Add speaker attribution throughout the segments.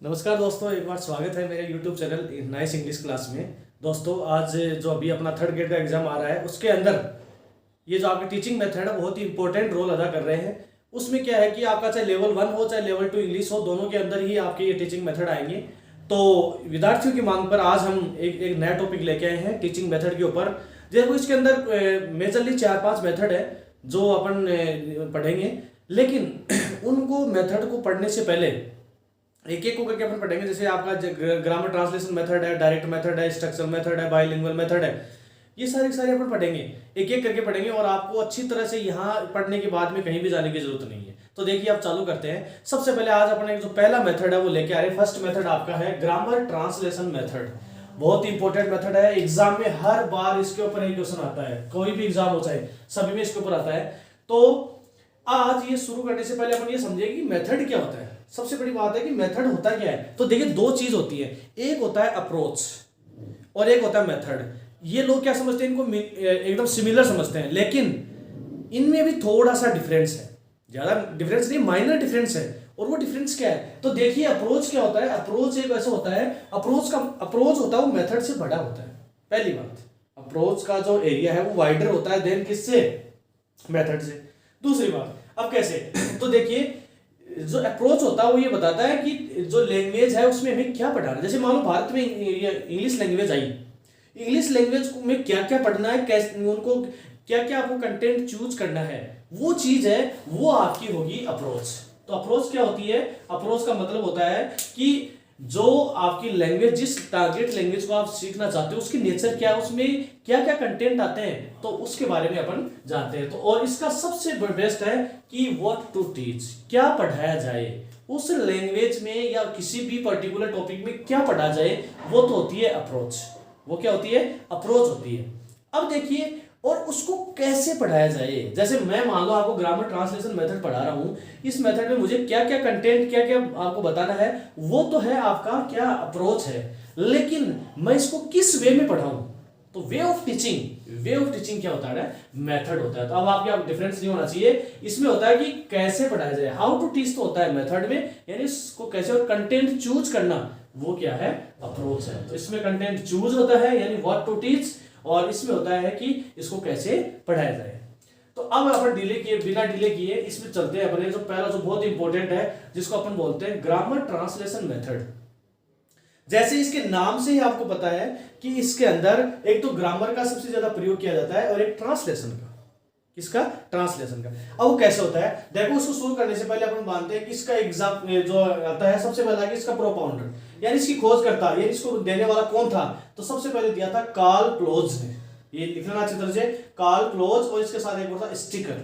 Speaker 1: नमस्कार दोस्तों, एक बार स्वागत है मेरे YouTube channel nice English class में। दोस्तों, आज जो अभी अपना थर्ड ग्रेड का एग्जाम आ रहा है उसके अंदर ये जो आपकी टीचिंग मेथड है बहुत ही इंपॉर्टेंट रोल अदा कर रहे हैं। उसमें क्या है कि आपका चाहे लेवल 1 हो चाहे लेवल 2 इंग्लिश हो, दोनों के अंदर ही आपके ये टीचिंग मेथड आएंगे। तो विद्यार्थियों की मांग पर आज हम एक नया टॉपिक लेके आए हैं टीचिंग मेथड के ऊपर। देखो, इसके अंदर मेजरली 4-5 मेथड है जो अपन पढ़ेंगे, लेकिन उनको मेथड को पढ़ने से पहले एक एक को करके अपन पढ़ेंगे। जैसे आपका ग्रामर ट्रांसलेशन मेथड है, डायरेक्ट मेथड है, स्ट्रक्चरल मेथड है, बाइलिंगुअल मेथड है, ये सारे अपन पढ़ेंगे, एक एक करके पढ़ेंगे। और आपको अच्छी तरह से यहाँ पढ़ने के बाद में कहीं भी जाने की जरूरत नहीं है। तो देखिए, आप चालू करते हैं। सबसे पहले आज अपने जो पहला मेथड है वो लेके आ रहे हैं। फर्स्ट मेथड आपका है ग्रामर ट्रांसलेशन मेथड। बहुत ही इंपॉर्टेंट मेथड है, एग्जाम में हर बार इसके ऊपर एक क्वेश्चन आता है, कोई भी एग्जाम हो चाहे, सभी में इसके ऊपर आता है। तो आज ये शुरू करने से पहले अपन ये समझे कि मेथड क्या होता है। सबसे बड़ी बात है कि मेथड होता क्या है। तो देखिए, दो चीज होती है, एक होता है अप्रोच और एक होता है मेथड। ये लोग क्या समझते हैं, इनको एकदम सिमिलर समझते हैं, लेकिन इनमें भी थोड़ा सा डिफरेंस है। ज्यादा डिफरेंस नहीं, माइनर डिफरेंस है। और वो डिफरेंस क्या है, तो देखिए अप्रोच क्या होता है। अप्रोच एक ऐसा होता है, अप्रोच होता है वो मेथड से बड़ा होता है। पहली बात, अप्रोच का जो एरिया है वो वाइडर होता है देन किससे, मेथड से। दूसरी बात, अब कैसे, तो देखिए जो अप्रोच होता है वो ये बताता है कि जो लैंग्वेज है उसमें हमें क्या पढ़ाना है। जैसे मान लो भारत में English language I, English language में क्या क्या पढ़ना है, कैसे उनको क्या क्या आपको कंटेंट चूज करना है, वो चीज है, वो आपकी होगी अप्रोच। तो अप्रोच क्या होती है, अप्रोच का मतलब होता है कि जो आपकी लैंग्वेज, जिस टारगेट लैंग्वेज को आप सीखना चाहते हो उसकी नेचर क्या है, उसमें क्या क्या कंटेंट आते हैं, तो उसके बारे में अपन जानते हैं। तो और इसका सबसे बेस्ट है कि व्हाट टू टीच, क्या पढ़ाया जाए उस लैंग्वेज में या किसी भी पर्टिकुलर टॉपिक में क्या पढ़ा जाए, वो तो होती है अप्रोच। वो क्या होती है, अप्रोच होती है। अब देखिए, और उसको कैसे पढ़ाया जाए। जैसे मैं मान लो आपको ग्रामर ट्रांसलेशन मेथड पढ़ा रहा हूं, इस मेथड में मुझे क्या क्या कंटेंट, क्या क्या आपको बताना है, वो तो है आपका क्या अप्रोच है। लेकिन मैं इसको किस वे में पढ़ाऊं, तो वे ऑफ टीचिंग क्या होता है, मेथड होता है। तो अब आपके डिफरेंस नहीं होना चाहिए, इसमें होता है कि कैसे पढ़ाया जाए। हाउ टू टीच तो होता है मेथड में, यानी इसको कैसे, और कंटेंट चूज करना वो क्या है, अप्रोच है। तो इसमें कंटेंट चूज होता है यानी व्हाट टू टीच, और इसमें होता है कि इसको कैसे पढ़ाया जाए। तो अब अपन बिना डिले किए इसमें चलते हैं अपने जो पहला, जो बहुत इंपॉर्टेंट है, जिसको अपन बोलते हैं ग्रामर ट्रांसलेशन मेथड। जैसे इसके नाम से ही आपको पता है कि इसके अंदर एक तो ग्रामर का सबसे ज्यादा प्रयोग किया जाता है और एक ट्रांसलेशन का। किसका, ट्रांसलेशन का। अब वो कैसे होता है, देखो उसको शुरू करने से पहले अपन मानते हैं कि इसका एग्जाम जो आता है, सबसे पहला कि इसका प्रोपाउंडर यानी इसकी खोज करता है, इसको देने वाला कौन था, तो सबसे पहले दिया था कार्ल क्लोज ने। ये लिखना अच्छी तरह से, कार्ल क्लोज, और इसके साथ एक और था स्टिकर।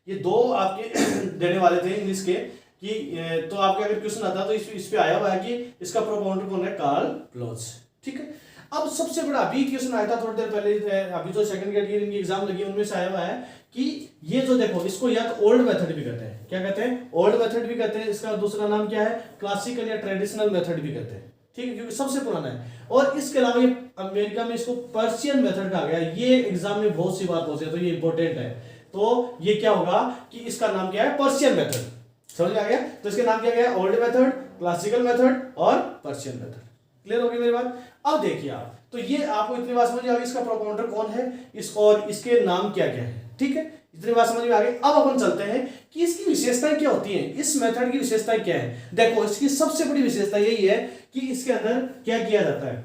Speaker 1: ये दो आपके देने वाले थे इंग्लिश के कि तो आपके अगर क्वेश्चन आता तो इस पे आया हुआ है कि इसका प्रोपाउंडर कौन है, कार्ल क्लोज। ठीक है। अब सबसे बड़ा अभी क्वेश्चन आया था थोड़ी देर पहले, अभी जो सेकंड ग्रेड की एग्जाम लगी उनमें से आया हुआ है कि ये जो देखो, इसको या तो ओल्ड मेथड भी कहते हैं, क्या कहते हैं, ओल्ड मेथड भी कहते हैं। इसका दूसरा नाम क्या है, क्लासिकल या ट्रेडिशनल मेथड भी कहते हैं। ठीक है, क्योंकि सबसे पुराना है। और इसके अलावा ये अमेरिका में इसको पर्शियन मेथड कहा गया। ये एग्जाम में बहुत सी बार पूछे, तो ये इंपॉर्टेंट है। तो ये क्या होगा कि इसका नाम क्या है, पर्शियन मेथड। समझ आ गया, तो इसके नाम क्या गया, ओल्ड मेथड, क्लासिकल मेथड और पर्शियन मेथड। क्लियर हो गई मेरी बात। अब देखिए आप, तो ये आपको इतनी बात समझ आ गई, इसका प्रोपाउंडर कौन है, इस और इसके नाम क्या क्या है। ठीक है, इतनी बात समझ में आ गई। अब अपन चलते हैं कि इसकी विशेषताएं क्या होती हैं, इस मेथड की विशेषताएं क्या है। देखो, इसकी सबसे बड़ी विशेषता यही है कि इसके अंदर क्या किया जाता है,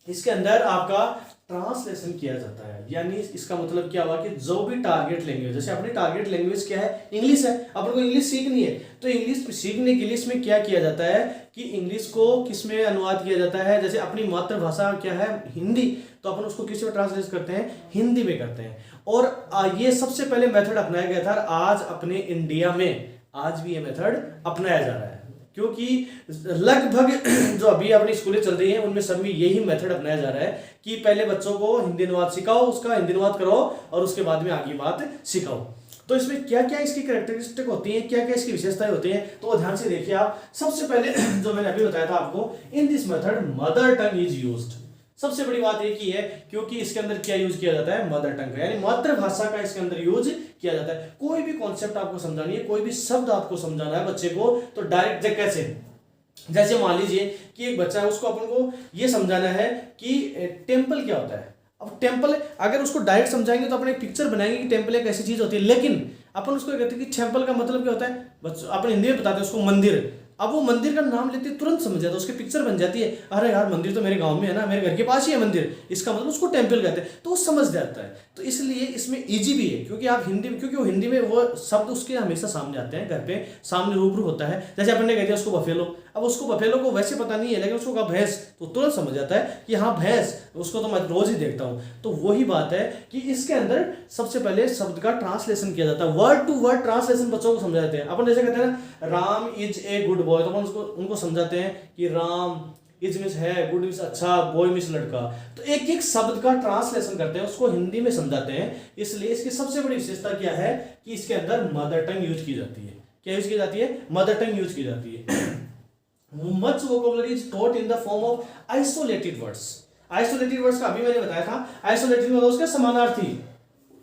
Speaker 1: इसके अंदर आपका ट्रांसलेशन किया जाता है। यानी इसका मतलब क्या हुआ कि जो भी टारगेट लैंग्वेज, जैसे अपनी टारगेट लैंग्वेज क्या है, इंग्लिश है, अपन को इंग्लिश सीखनी है, तो इंग्लिश सीखने के लिए इसमें क्या किया जाता है कि इंग्लिश को किस में अनुवाद किया जाता है। जैसे अपनी मातृभाषा क्या है, हिंदी, तो अपन उसको किस में ट्रांसलेट करते हैं, हिंदी में करते हैं। और ये सबसे पहले मेथड अपनाया गया था, आज अपने इंडिया में आज भी ये मेथड अपनाया जा रहा है, क्योंकि लगभग जो अभी अपनी स्कूलें चल रही हैं उनमें सब में यही मेथड अपनाया जा रहा है कि पहले बच्चों को हिंदी अनुवाद सिखाओ, उसका हिंदी अनुवाद कराओ और उसके बाद में आगे बात सिखाओ। तो इसमें क्या क्या इसकी कैरेक्टरिस्टिक होती हैं, क्या क्या इसकी विशेषताएं होती हैं, तो ध्यान से देखिए आप। सबसे पहले जो मैंने अभी बताया था आपको, in this method mother tongue is used. सबसे बड़ी बात एक ही है, क्योंकि इसके अंदर क्या यूज किया जाता है, मदर टंग का, यानी मातृभाषा का इसके अंदर यूज किया जाता है। कोई भी कॉन्सेप्ट आपको समझानी है, कोई भी शब्द आपको समझाना है बच्चे को, तो डायरेक्ट कैसे, जैसे मान लीजिए कि एक बच्चा है, उसको अपन को ये समझाना है कि टेम्पल क्या होता है। अब टेम्पल अगर उसको डायरेक्ट समझाएंगे तो अपन एक पिक्चर बनाएंगे कि टेम्पल एक ऐसी चीज होती है, लेकिन अपन उसको कहते हैं कि टेम्पल का मतलब क्या होता है, बच्चों अपन हिंदी में बताते हैं उसको मंदिर। अब वो मंदिर का नाम लेते तुरंत समझ जाता है, उसकी पिक्चर बन जाती है, अरे यार मंदिर तो मेरे गांव में है ना, मेरे घर के पास ही है मंदिर, इसका मतलब उसको टेम्पल कहते हैं, तो वो समझ जाता है। तो इसलिए इसमें इजी भी है, क्योंकि आप हिंदी में, क्योंकि वो हिंदी में वो शब्द उसके हमेशा सामने आते हैं, घर पे सामने रूबरू होता है। जैसे अपन ने कह दिया उसको बफेलो, अब उसको बफेलो को वैसे पता नहीं है, लेकिन उसको कहा भैंस, तो तुरंत समझ जाता है कि हाँ भैंस, उसको तो मैं रोज ही देखता हूँ। तो वही बात है कि इसके अंदर सबसे पहले शब्द का ट्रांसलेशन किया जाता है, वर्ड टू वर्ड ट्रांसलेशन बच्चों को समझाते हैं। अपन जैसे कहते हैं ना Ram is a good boy, तो अपन उसको उनको समझाते हैं कि राम इज मीन्स है, गुड मीन्स अच्छा, बॉय मीन्स लड़का। तो एक एक शब्द का ट्रांसलेशन करते हैं, उसको हिंदी में समझाते हैं। इसलिए इसकी सबसे बड़ी विशेषता क्या है कि इसके अंदर मदर टंग यूज की जाती है। क्या यूज की जाती है? मदर टंग यूज की जाती है। Much vocabulary is taught in the form of isolated words. Isolated words का अभी मैंने बताया था, आइसोलेटेड मतलब उसके समानार्थी।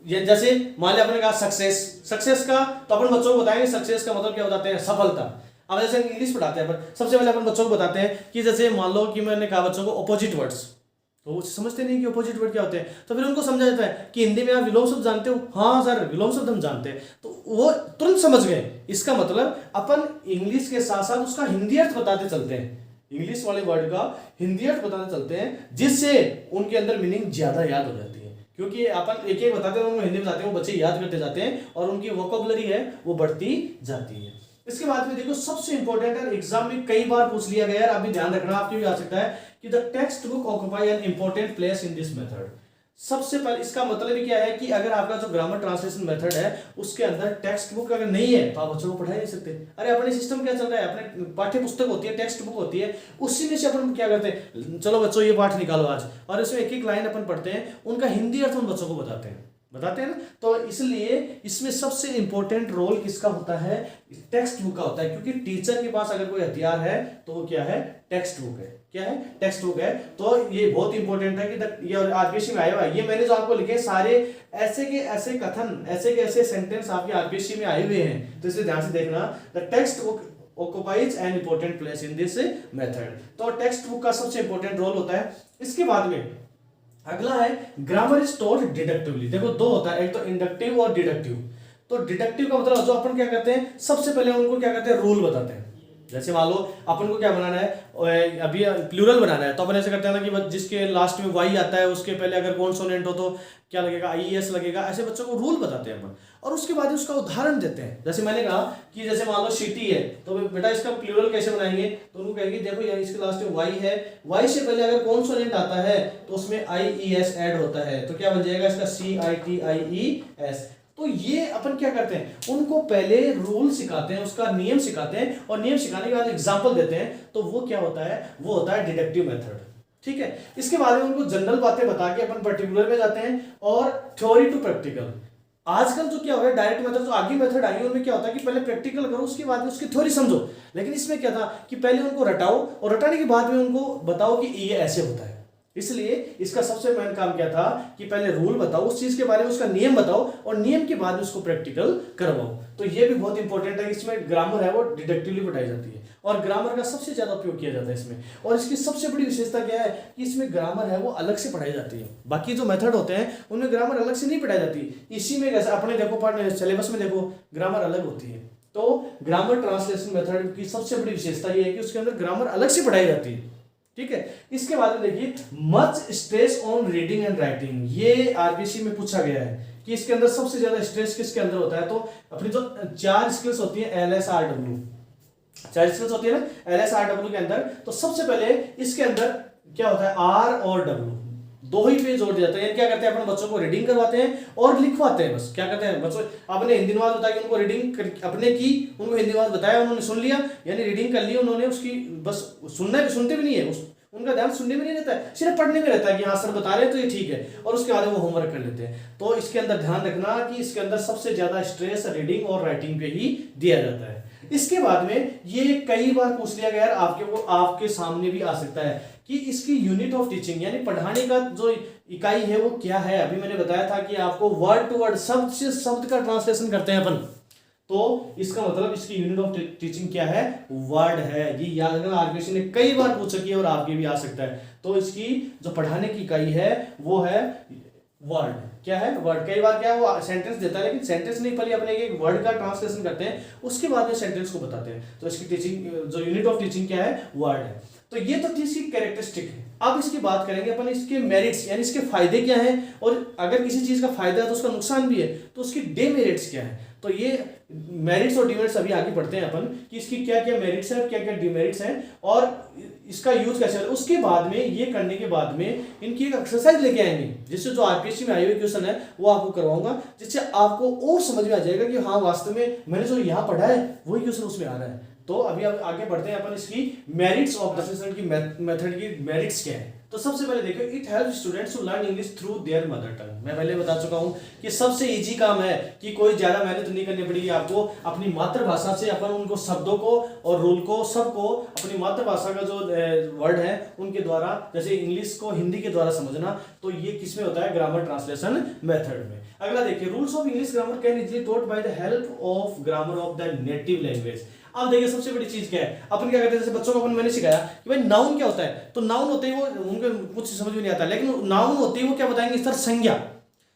Speaker 1: ये जैसे मान लिया आपने कहा सक्सेस, सक्सेस का तो अपन बच्चों को बताएंगे सक्सेस का मतलब क्या बताते हैं, सफलता। अब जैसे इंग्लिश पढ़ाते हैं अपन, सबसे पहले अपन बच्चों को बताते हैं कि जैसे मान लो कि मैंने कहा बच्चों को ऑपोजिट वर्ड्स, तो वो समझते नहीं कि ऑपोजिट वर्ड क्या होते हैं, तो फिर उनको समझा जाता है कि हिंदी में आप विलोम शब्द जानते हो, हाँ सर विलोम शब्द हम जानते हैं, तो वो तुरंत समझ गए। इसका मतलब अपन इंग्लिश के साथ साथ उसका हिंदी अर्थ बताते चलते हैं, इंग्लिश वाले वर्ड का हिंदी अर्थ बताते चलते हैं, जिससे उनके अंदर मीनिंग ज्यादा याद हो जाती है। क्योंकि अपन एक एक बताते हैं, उनको हिंदी बताते हैं, वो बच्चे याद करते जाते हैं और उनकी वोकेबुलरी है वो बढ़ती जाती है। इसके बाद में देखो सबसे इंपॉर्टेंट है, एग्जाम में कई बार पूछ लिया गया है, अभी ध्यान रखना, आपके भी आ सकता है कि the text book occupy an important place in this method. सबसे पहले इसका मतलब ही क्या है कि अगर आपका जो ग्रामर ट्रांसलेशन मेथड है उसके अंदर टेक्स्ट बुक अगर नहीं है तो आप बच्चों को पढ़ा नहीं सकते। अरे अपने सिस्टम क्या चल रहा है, अपने पाठ्य पुस्तक होती है, टेक्स्ट बुक होती है, उसी में से अपन क्या करते हैं, चलो बच्चों ये पाठ निकालो आज, और इसमें एक एक लाइन अपन पढ़ते हैं, उनका हिंदी अर्थ उन बच्चों को बताते हैं ना। तो इसलिए इसमें सबसे इंपॉर्टेंट रोल किसका होता है, टेक्स्ट बुक का होता है। क्योंकि टीचर के पास अगर कोई हथियार है तो वो क्या है, टेक्स्ट बुक है। क्या है? टेक्स्ट बुक है। तो ये बहुत इंपॉर्टेंट है कि ये आरपीएससी में आया हुआ है, ये मैंने जो आपको लिखे सारे ऐसे के ऐसे कथन, ऐसे के ऐसे सेंटेंस आपके आरपीएससी में आए हुए हैं, तो इसे ध्यान से देखना। The text book occupies an important place in this method। तो टेक्स्ट बुक का सबसे इंपॉर्टेंट रोल होता है। इसके बाद में अगला है ग्रामर इज टॉट डिडक्टिवली। देखो दो होता है, एक तो इंडक्टिव और डिडक्टिव। तो डिडक्टिव का मतलब जो अपन क्या करते हैं, सबसे पहले उनको क्या करते हैं, रूल बताते हैं। जैसे मान लो अपन को क्या बनाना है, अभी प्लूरल बनाना है, तो अपन ऐसे करते हैं ना कि जिसके लास्ट में वाई आता है उसके पहले अगर कॉन्सोनेंट हो तो क्या लगेगा, आईएस लगेगा। ऐसे बच्चों को रूल बताते हैं अपन, और उसके बाद उसका उदाहरण देते हैं। जैसे मैंने कहा कि जैसे मान लो सिटी है, तो बेटा इसका प्लूरल कैसे बनाएंगे, तो उनको कहेंगे देखो यार इसके लास्ट में वाई है, वाई से पहले अगर कॉन्सोनेंट आता है तो उसमें आईईएस ऐड होता है, तो क्या बन जाएगा इसका CITIES। तो ये अपन क्या करते हैं, उनको पहले रूल सिखाते हैं, उसका नियम सिखाते हैं, और नियम सिखाने के बाद एग्जांपल देते हैं। तो वो क्या होता है, वो होता है डिडक्टिव मेथड। ठीक है। इसके बाद में उनको जनरल बातें बता के अपन पर्टिकुलर में जाते हैं, और थ्योरी टू प्रैक्टिकल। आजकल जो क्या हो रहा है, डायरेक्ट मेथड, जो आगे मेथड आई है उनमें क्या होता है कि पहले प्रैक्टिकल करो, उसके बाद में उसकी थ्योरी समझो। लेकिन इसमें क्या था कि पहले उनको रटाओ, और रटाने के बाद में उनको बताओ कि ये ऐसे होता है। इसलिए इसका सबसे मेन काम क्या था कि पहले रूल बताओ, उस चीज के बारे में उसका नियम बताओ, और नियम के बाद उसको प्रैक्टिकल करवाओ। तो ये भी बहुत इंपॉर्टेंट है। इसमें ग्रामर है वो डिडक्टिवली पढ़ाई जाती है, और ग्रामर का सबसे ज्यादा उपयोग किया जाता है इसमें। और इसकी सबसे बड़ी विशेषता क्या है कि इसमें ग्रामर है वो अलग से पढ़ाई जाती है। बाकी जो मेथड होते हैं उनमें ग्रामर अलग से नहीं पढ़ाई जाती। इसी में जैसे अपने देखो सिलेबस में देखो ग्रामर अलग होती है। तो ग्रामर ट्रांसलेशन मेथड की सबसे बड़ी विशेषता ये है कि उसके अंदर ग्रामर अलग से पढ़ाई जाती है। ठीक है। इसके बाद में देखिए much stress on reading and writing. ये आरबीसी में पूछा गया है कि इसके अंदर सबसे ज्यादा स्ट्रेस किसके अंदर होता है। तो अपनी जो 4 स्किल्स होती है LSRW, 4 स्किल्स होती है ना LSRW के अंदर, तो सबसे पहले इसके अंदर क्या होता है, R और W दो ही पे जोड़ दिया जाता है। क्या करते हैं अपन बच्चों को रीडिंग करवाते हैं और लिखवाते हैं। बस क्या करते हैं बच्चों, आपने हिंदी अनुवाद बताया उनको रीडिंग अपने की, उनको हिंदी अनुवाद बताया, उन्होंने सुन लिया, यानी रीडिंग कर ली उन्होंने, उसकी बस सुनते भी नहीं है, उनका ध्यान सुनने में नहीं रहता है, सिर्फ पढ़ने में रहता है कि हाँ सर बता रहे हैं तो ये ठीक है, और उसके बाद वो होमवर्क कर लेते हैं। तो इसके अंदर ध्यान रखना कि इसके अंदर सबसे ज्यादा स्ट्रेस रीडिंग और राइटिंग पे ही दिया जाता है। इसके बाद में ये कई बार पूछ लिया गया, आपके सामने भी आ सकता है कि इसकी यूनिट ऑफ टीचिंग यानी पढ़ाने का जो इकाई है वो क्या है। अभी मैंने बताया था कि आपको वर्ड टू वर्ड, शब्द से शब्द का ट्रांसलेशन करते हैं अपन, तो इसका मतलब इसकी यूनिट ऑफ टीचिंग क्या है, वर्ड है। ये याद रखना, आरबीएससी ने कई बार पूछ सकी है और आपके भी आ सकता है। तो इसकी जो पढ़ाने की इकाई है वो है वर्ड। क्या है, वर्ड। कई बार क्या है, वो सेंटेंस देता है लेकिन सेंटेंस नहीं, पहले अपने एक वर्ड का ट्रांसलेशन करते हैं, उसके बाद में सेंटेंस को बताते हैं। तो इसकी टीचिंग जो यूनिट ऑफ टीचिंग क्या है, वर्ड है। तो ये तो थी इसकी कैरेक्टरिस्टिक है। अब इसकी बात करेंगे अपन इसके मेरिट्स, यानी इसके फायदे क्या हैं, और अगर किसी चीज का फायदा है तो उसका नुकसान भी है, तो उसकी डेमेरिट्स क्या है। तो ये मेरिट्स और डिमेरिट्स अभी आगे पढ़ते हैं अपन कि इसकी क्या क्या मेरिट्स है और क्या क्या डिमेरिट्स हैं और इसका यूज कैसे है। उसके बाद में, ये करने के बाद में इनकी एक एक्सरसाइज लेके आएंगे, जिससे जो आरपीएससी में आई हुई क्वेश्चन है वो आपको करवाऊंगा, जिससे आपको और समझ में आ जाएगा कि हाँ वास्तव में मैंने जो यहाँ पढ़ा है वही क्वेश्चन उसमें आ रहा है। तो अभी अब आगे बढ़ते हैं अपन इसकी मेरिट्स ऑफ द की मेथड की मेरिट्स क्या है। तो सबसे पहले देखो, it help students to learn English through their mother tongue. मैं पहले बता चुका हूं कि सबसे इजी काम है कि कोई ज्यादा मेहनत नहीं करनी पड़ेगी आपको, अपनी मातृभाषा से अपन उनको शब्दों को और रूल को सबको अपनी मातृभाषा का जो वर्ड है उनके द्वारा, जैसे इंग्लिश को हिंदी के द्वारा समझना। तो ये किसमें होता है, ग्रामर ट्रांसलेशन मेथड में। अगला देखिए, rules of English grammar can easily taught by the help of grammar of the native language. अब देखिए सबसे बड़ी चीज क्या है, अपन क्या करते हैं, जैसे बच्चों को मैंने सिखाया कि भाई नाउन क्या होता है, तो नाउन होते ही वो उनको कुछ समझ में नहीं आता, लेकिन नाउन होते ही वो क्या बताएंगे, सर संज्ञा।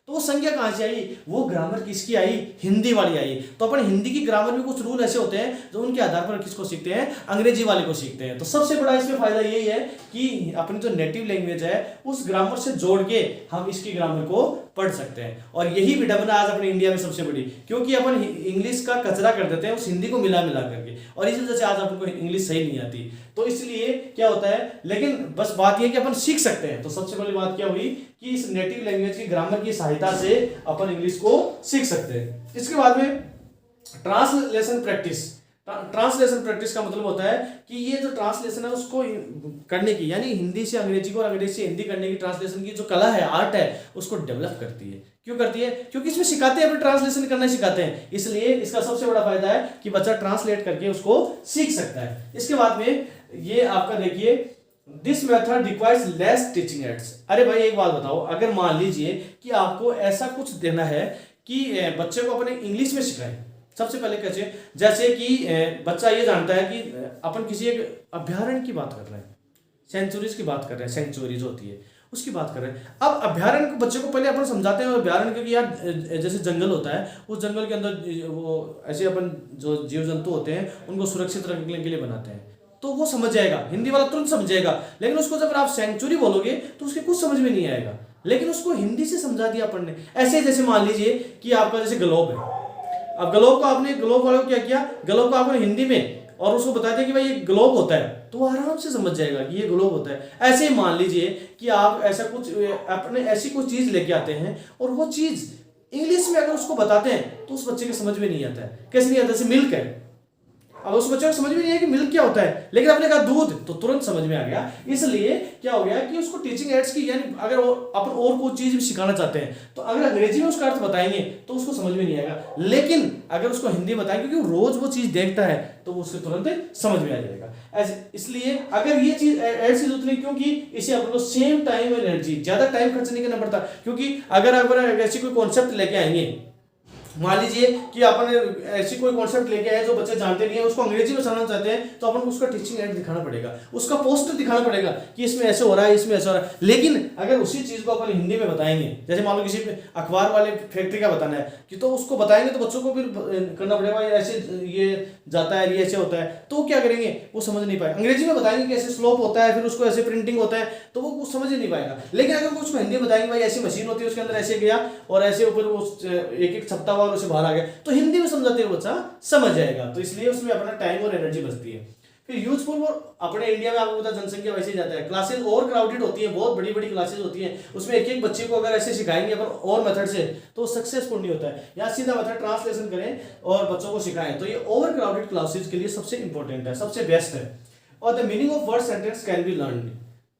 Speaker 1: तो वो संज्ञा कहां से आई, वो ग्रामर किसकी आई, हिंदी वाली आई। तो अपन हिंदी की ग्रामर में कुछ रूल ऐसे होते हैं जो उनके आधार पर किसको सीखते हैं, अंग्रेजी वाले को सीखते हैं। तो सबसे बड़ा इसमें फायदा यही है कि अपनी जो नेटिव लैंग्वेज है उस ग्रामर से जोड़ के हम इसकी ग्रामर को पढ़ सकते हैं। और यही विडंबना आज अपने इंडिया में सबसे बड़ी, क्योंकि अपन इंग्लिश का कचरा कर देते हैं उस हिंदी को मिला मिला करके, और इस वजह से आज अपन को इंग्लिश सही नहीं आती। तो इसलिए क्या होता है, लेकिन बस बात यह कि अपन सीख सकते हैं। तो सबसे पहली बात क्या हुई कि इस नेटिव लैंग्वेज की ग्रामर की सहायता से अपन इंग्लिश को सीख सकते हैं। इसके बाद में ट्रांसलेशन प्रैक्टिस। ट्रांसलेशन प्रैक्टिस का मतलब होता है कि ये जो ट्रांसलेशन है उसको करने की, यानी हिंदी से अंग्रेजी को और अंग्रेजी से हिंदी करने की ट्रांसलेशन की जो कला है, आर्ट है, उसको डेवलप करती है। क्यों करती है, क्योंकि इसमें सिखाते हैं, ट्रांसलेशन करना सिखाते हैं, इसलिए इसका सबसे बड़ा फायदा है कि बच्चा ट्रांसलेट करके उसको सीख सकता है। इसके बाद में ये आपका देखिए, this method requires less teaching ads. अरे भाई एक बात बताओ, अगर मान लीजिए कि आपको ऐसा कुछ देना है कि बच्चे को अपने इंग्लिश में सिखाएं, सबसे पहले कैसे, जैसे कि बच्चा ये जानता है कि अपन किसी एक अभ्यारण्य की बात कर रहे हैं, सेंचुरीज की बात कर रहे हैं, सेंचुरीज होती है उसकी बात कर रहे हैं। अब अभ्यारण्य को बच्चे को पहले अपन समझाते हैं, अभ्यारण्य क्योंकि यार जैसे जंगल होता है, उस जंगल के अंदर वो ऐसे अपन जो जीव जंतु होते हैं उनको सुरक्षित रखने के लिए बनाते हैं, तो वो समझ जाएगा, हिंदी वाला तुरंत समझ जाएगा। लेकिन उसको जब आप सेंचुरी बोलोगे तो उसके कुछ समझ में नहीं आएगा, लेकिन उसको हिंदी से समझा दिया अपन ने। ऐसे जैसे मान लीजिए कि आपका जैसे ग्लोब है, अब ग्लोब को आपने, ग्लोब वाले को क्या किया, ग्लोब को आपने हिंदी में और उसको बता दिया कि भाई ये ग्लोब होता है, तो वो आराम से समझ जाएगा कि ये ग्लोब होता है। ऐसे ही मान लीजिए कि आप ऐसा कुछ अपने ऐसी कुछ चीज लेके आते हैं और वो चीज इंग्लिश में अगर उसको बताते हैं तो उस बच्चे के समझ में नहीं आता है। कैसे नहीं आता, जैसे मिल्क है, अब उस बच्चे को समझ में नहीं है कि मिल्क क्या होता है, लेकिन आपने कहा दूध, तो तुरंत समझ में आ गया। इसलिए क्या हो गया कि उसको टीचिंग एड्स की, यानी अगर अपन और कोई चीज भी सिखाना चाहते हैं तो अगर अंग्रेजी में उसका अर्थ बताएंगे तो उसको समझ में नहीं आएगा, लेकिन अगर उसको हिंदी बताएं, क्योंकि वो रोज वो चीज देखता है, तो वो उससे तुरंत समझ में आ जाएगा। इसलिए अगर ये चीज एड्स की जरूरत नहीं, क्योंकि इसे अपन को सेम टाइम और एनर्जी, ज्यादा टाइम खर्च नहीं करना पड़ता। क्योंकि अगर ऐसी कोई कॉन्सेप्ट लेके आएंगे, मान लीजिए कि अपन ऐसी कोई कॉन्सेप्ट लेके आए जो बच्चे जानते नहीं है, उसको अंग्रेजी में समझना चाहते हैं, तो अपन को उसका टीचिंग एड दिखाना पड़ेगा, उसका पोस्टर दिखाना पड़ेगा कि इसमें ऐसे हो रहा है, इसमें ऐसा हो रहा है। लेकिन अगर उसी चीज को अपन हिंदी में बताएंगे, जैसे मान लो किसी अखबार वाले फैक्ट्री का बताना है कि, तो उसको बताएंगे तो बच्चों को फिर करना पड़ेगा, ऐसे ये जाता है, ये ऐसे होता है, तो क्या करेंगे, वो समझ नहीं पाए। अंग्रेजी में बताएंगे कि ऐसे स्लोप होता है, फिर उसको ऐसे प्रिंटिंग होता है, तो वो समझ ही नहीं पाएगा। लेकिन अगर उसको हिंदी बताएंगे, भाई ऐसी मशीन होती है, उसके अंदर ऐसे गया और ऐसे ऊपर वो एक एक छत्ता हुआ और उसे बाहर आ गया, तो हिंदी में समझाते हुए बच्चा समझ जाएगा। तो इसलिए उसमें अपना टाइम और एनर्जी बचती है। फिर यूजफुल, और अपने इंडिया में आपको पता जनसंख्या वैसे ही जाता है, क्लासेस और क्राउडेड होती है, बहुत बड़ी बड़ी क्लासेस होती हैं, उसमें एक एक बच्चे को अगर ऐसे सिखाएंगे अपन और मेथड से तो सक्सेसफुल नहीं होता है। या सीधा मेथड ट्रांसलेशन करें और बच्चों को सिखाएं, तो ये ओवर क्राउडेड क्लासेस के लिए सबसे इंपॉर्टेंट है, सबसे बेस्ट है। और the meaning of word sentence can be learn,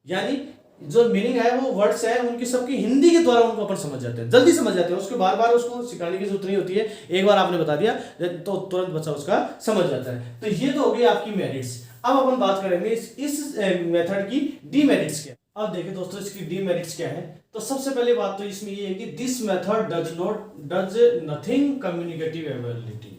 Speaker 1: यानी जो मीनिंग है वो वर्ड्स है उनकी सबकी हिंदी के द्वारा उनको अपन समझ जाते हैं, जल्दी समझ जाते हैं, उसके बार बार उसको सिखाने की जरूरत नहीं होती है, एक बार आपने बता दिया तो तुरंत बच्चा उसका समझ जाता है। तो ये तो हो गई आपकी मेरिट्स। अब अपन बात करेंगे इस मेथड की डीमेरिट्स क्या। अब देखिए दोस्तों, इसकी डीमेरिट्स क्या है। तो सबसे पहले बात तो इसमें ये है कि this method does nothing communicative ability.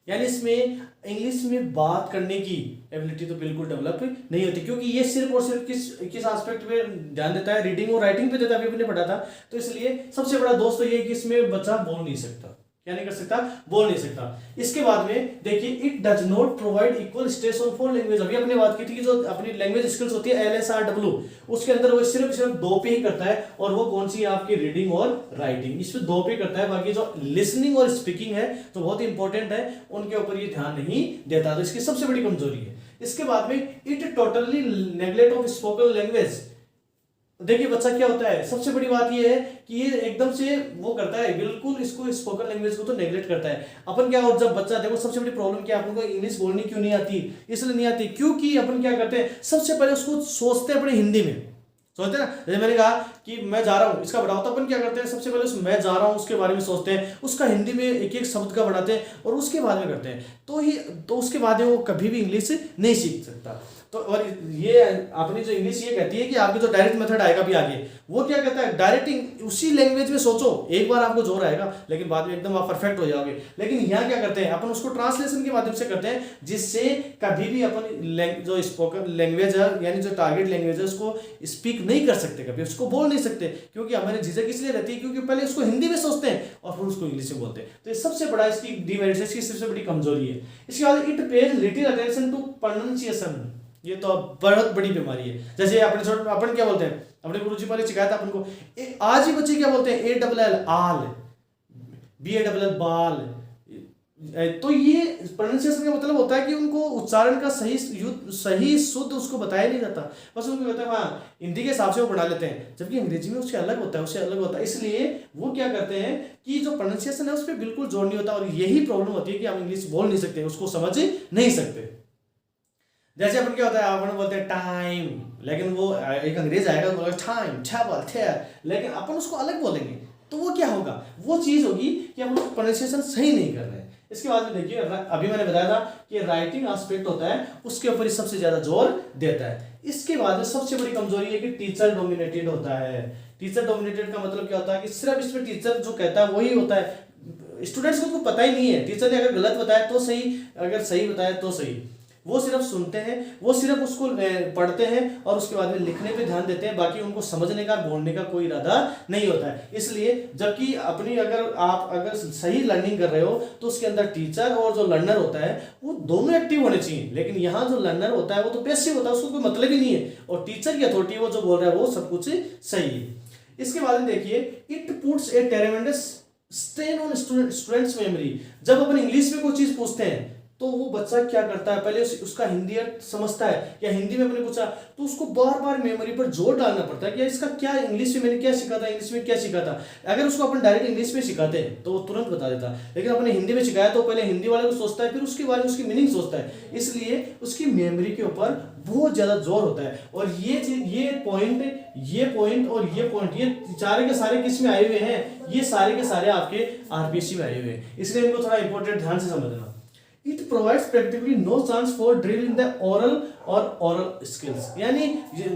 Speaker 1: यानी इसमें इंग्लिश में बात करने की एबिलिटी तो बिल्कुल डेवलप नहीं होती, क्योंकि ये सिर्फ और सिर्फ किस एस्पेक्ट पे ध्यान देता है, रीडिंग और राइटिंग पे देता है, अभी हमने पढ़ा था। तो इसलिए सबसे बड़ा दोस्त तो ये कि इसमें बच्चा बोल नहीं सकता, क्या नहीं कर सकता, बोल नहीं सकता। इसके बाद में देखिए, it does not provide equal stress on four language. अभी अपने बात की थी कि जो अपनी लैंग्वेज स्किल्स होती है LSRW, उसके अंदर वो सिर्फ दो पे ही करता है, और वो कौन सी है आपकी रीडिंग और राइटिंग, इसमें दो पे करता है। बाकी जो लिसनिंग और स्पीकिंग है तो बहुत ही इंपॉर्टेंट है, उनके ऊपर ये ध्यान नहीं देता, तो इसकी सबसे बड़ी कमजोरी है। इसके बाद में it totally neglect of spoken language. देखिए बच्चा क्या होता है, सबसे बड़ी बात ये है कि ये एकदम से वो करता है, बिल्कुल इसको स्पोकन लैंग्वेज को तो नेग्लेक्ट करता है। अपन क्या, और जब बच्चा, देखो सबसे बड़ी प्रॉब्लम क्या है, अपन को इंग्लिश बोलनी क्यों नहीं आती, इसलिए नहीं आती क्योंकि अपन क्या करते हैं, सबसे पहले उसको सोचते हैं अपने हिंदी में, सोचते हैं ना। जैसे मैंने कहा कि मैं जा रहा हूँ, इसका बढ़ाओ, तो अपन क्या करते हैं, सबसे पहले उस मैं जा रहा हूँ उसके बारे में सोचते हैं, उसका हिंदी में एक एक शब्द का बढ़ाते हैं और उसके बाद में करते हैं, तो उसके बाद में वो कभी भी इंग्लिश नहीं सीख सकता। तो और ये अपनी जो इंग्लिश ये कहती है कि आपकी जो डायरेक्ट मेथड आएगा भी आगे, वो क्या कहता है, डायरेक्ट उसी लैंग्वेज में सोचो, एक बार आपको जोर आएगा लेकिन बाद में एकदम आप परफेक्ट हो जाओगे। लेकिन यहाँ क्या करते हैं अपन, उसको ट्रांसलेशन के माध्यम से करते हैं, जिससे कभी भी अपन जो स्पोकन लैंग्वेज है, यानी जो टारगेट लैंग्वेज है, उसको स्पीक नहीं कर सकते, कभी उसको बोल नहीं सकते, क्योंकि हमारी झिझक इसलिए रहती है क्योंकि पहले उसको हिंदी में सोचते हैं और फिर उसको इंग्लिश में बोलते हैं। तो ये सबसे बड़ा इसकी डिमेरिट है, इसकी सबसे बड़ी कमजोरी है। इसके बाद it pays little attention to pronunciation. ये तो बहुत बड़ी बीमारी है। जैसे अपन क्या बोलते हैं, अपने गुरुजी ने सिखाया था अपन को, आज ही बच्चे क्या बोलते हैं, ALL आल, BALL बाल। तो ये प्रोनाउंसिएशन का मतलब होता है कि उनको उच्चारण का सही शुद्ध उसको बताया नहीं जाता, बस उनको कहते हैं हाँ हिंदी के हिसाब से वो पढ़ा लेते हैं, जबकि अंग्रेजी में उससे अलग होता है, उससे अलग होता है। इसलिए वो क्या करते हैं कि जो प्रोनाउंसिएशन है उस पर बिल्कुल जोर नहीं होता, और यही प्रॉब्लम होती है कि हम इंग्लिश बोल नहीं सकते, उसको समझ नहीं सकते। जैसे अपन क्या होता है, अपन बोलते हैं टाइम, लेकिन वो एक अंग्रेज आएगा बोलेगा टाइम, टेबल, चेयर, लेकिन अपन उसको अलग बोलेंगे, तो वो क्या होगा, वो चीज होगी कि हम उसको प्रोनाउंसिएशन सही नहीं कर रहे हैं। इसके बाद में देखिए, अभी मैंने बताया था कि राइटिंग एस्पेक्ट होता है, उसके ऊपर सबसे ज्यादा जोर देता है। इसके बाद सबसे बड़ी कमजोरी है कि टीचर डोमिनेटेड होता है। टीचर डोमिनेटेड का मतलब क्या होता है कि सिर्फ इसमें टीचर जो कहता है वही होता है, स्टूडेंट्स को पता ही नहीं है, टीचर ने अगर गलत बताया तो सही, अगर सही बताया तो सही, वो सिर्फ सुनते हैं, वो सिर्फ उसको पढ़ते हैं और उसके बाद में लिखने पे ध्यान देते हैं, बाकी उनको समझने का, बोलने का कोई इरादा नहीं होता है। इसलिए जबकि अपनी अगर सही लर्निंग कर रहे हो तो उसके अंदर टीचर और जो लर्नर होता है वो दोनों एक्टिव होने चाहिए, लेकिन यहाँ जो लर्नर होता है वो तो पैसिव होता है, उसको कोई मतलब ही नहीं है, और टीचर की अथॉरिटी वो जो बोल रहा है वो सब कुछ सही है। इसके बाद में देखिए, it puts A ट्रेमेंडस strain on students memory. जब अपन इंग्लिश में कोई चीज पूछते हैं तो वो बच्चा क्या करता है, पहले उसका हिंदी अर्थ समझता है, या हिंदी में मैंने पूछा तो उसको बार बार मेमोरी पर जोर डालना पड़ता है कि इसका क्या, इंग्लिश में मैंने क्या सीखा था, इंग्लिश में क्या सीखा था। अगर उसको अपन डायरेक्ट इंग्लिश में सिखाते हैं तो वो तुरंत बता देता, लेकिन अपने हिंदी में सिखाया तो पहले हिंदी वाले को सोचता है, फिर उसके बारे में उसकी मीनिंग सोचता है, इसलिए उसकी मेमोरी के ऊपर बहुत ज्यादा जोर होता है। और ये पॉइंट और ये पॉइंट, ये सारे के सारे किस में आए हुए हैं, ये सारे के सारे आपके RPSC में आए हुए हैं, इसलिए इनको थोड़ा इंपॉर्टेंट ध्यान से समझना। It provides practically no chance for drill in the oral skills। यानी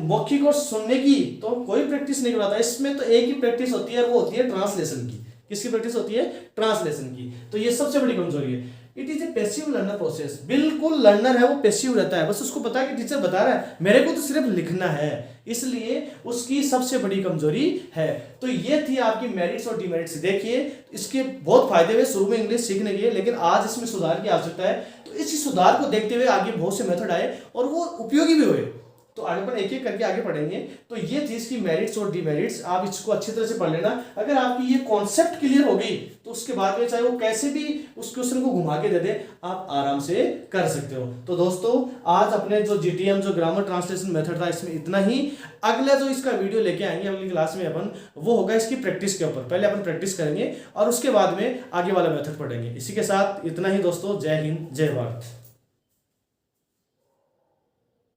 Speaker 1: मौखिक और सुनने की तो कोई प्रैक्टिस नहीं कराता, इसमें तो एक ही प्रैक्टिस होती है, वो होती है ट्रांसलेशन की। किसकी प्रैक्टिस होती है, ट्रांसलेशन की। तो ये सबसे बड़ी कमजोरी है। It is a passive learner process. बिल्कुल लर्नर है वो पैसिव रहता है, बस उसको पता है कि टीचर बता रहा है, मेरे को तो सिर्फ लिखना है, इसलिए उसकी सबसे बड़ी कमजोरी है। तो ये थी आपकी मेरिट्स और डिमेरिट्स। देखिए इसके बहुत फायदे हुए शुरू में इंग्लिश सीखने के, लेकिन आज इसमें सुधार की आवश्यकता है। तो इसी सुधार को देखते हुए आगे बहुत से मेथड आए और वो उपयोगी भी हुए। तो आगे पर एक एक करके आगे पढ़ेंगे। तो ये थी इसकी मेरिट्स और डिमेरिट्स, आप इसको अच्छी तरह से पढ़ लेना। अगर आपकी ये कॉन्सेप्ट क्लियर हो गई तो उसके बाद में चाहे वो कैसे भी उस क्वेश्चन को घुमा के दे दे, आप आराम से कर सकते हो। तो दोस्तों आज अपने जो GTM जो ग्रामर ट्रांसलेशन मेथड था इसमें इतना ही। अगला जो इसका वीडियो लेके आएंगे अगली क्लास में अपन, वो होगा इसकी प्रैक्टिस के ऊपर। पहले अपन प्रैक्टिस करेंगे और उसके बाद में आगे वाला मेथड पढ़ेंगे। इसी के साथ इतना ही दोस्तों, जय हिंद जय भारत।